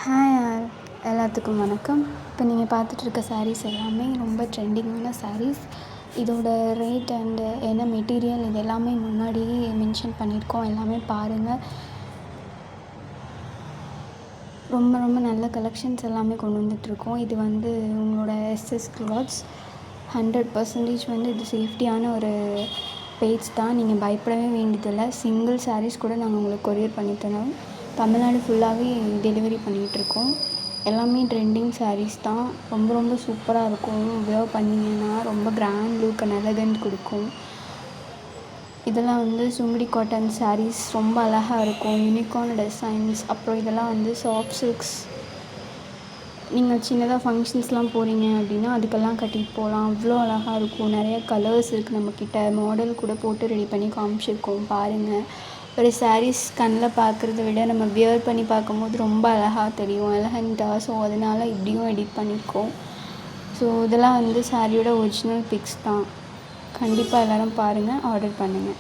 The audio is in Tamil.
ஹாய் ஆல் எல்லாத்துக்கும் வணக்கம். இப்போ நீங்கள் பார்த்துட்ருக்க சாரீஸ் எல்லாமே ரொம்ப ட்ரெண்டிங்கான சாரீஸ். இதோட ரேட் அண்டு என்ன மெட்டீரியல் இது எல்லாமே முன்னாடியே மென்ஷன் பண்ணியிருக்கோம். எல்லாமே பாருங்கள். ரொம்ப ரொம்ப நல்ல கலெக்ஷன்ஸ் எல்லாமே கொண்டு வந்துட்டுருக்கோம். இது உங்களோட எஸ்எஸ் கிளாத்ஸ் 100% இது சேஃப்டியான ஒரு பேஜ் தான். நீங்கள் பயப்படவே வேண்டியதில்லை. சிங்கிள் சாரீஸ் கூட நாங்கள் உங்களுக்கு கொரியர் பண்ணித்தரோம். தமிழ்நாடு ஃபுல்லாகவே டெலிவரி பண்ணிகிட்ருக்கோம். எல்லாமே ட்ரெண்டிங் சாரீஸ் தான். ரொம்ப ரொம்ப சூப்பராக இருக்கும். வியர் பண்ணிங்கன்னா ரொம்ப கிராண்ட் லுக் அண்ட் எலகண்ட் கொடுக்கும். இதெல்லாம் சுங்குடி காட்டன் சாரீஸ் ரொம்ப அழகாக இருக்கும். யூனிக்கான டிசைன்ஸ். அப்புறம் இதெல்லாம் சாஃப்ட் சில்க்ஸ். நீங்கள் சின்னதாக ஃபங்க்ஷன்ஸ்லாம் போகிறீங்க அப்படின்னா அதுக்கெல்லாம் கட்டிகிட்டு போகலாம். அவ்வளோ அழகாக இருக்கும். நிறைய கலர்ஸ் இருக்குது நம்மக்கிட்ட. மாடல் கூட போட்டு ரெடி பண்ணி காமிச்சிருக்கோம் பாருங்கள். ஒரு சாரீஸ் கண்ணில் பார்க்குறத விட நம்ம வியர் பண்ணி பார்க்கும்போது ரொம்ப அழகாக தெரியும், எலகண்ட்டாக. ஸோ அதனால் இப்படியும் எடிட் பண்ணியிருக்கோம். ஸோ இதெல்லாம் சாரியோட ஒரிஜினல் பிக்ஸ் தான். கண்டிப்பாக எல்லோரும் பாருங்கள், ஆர்டர் பண்ணுங்கள்.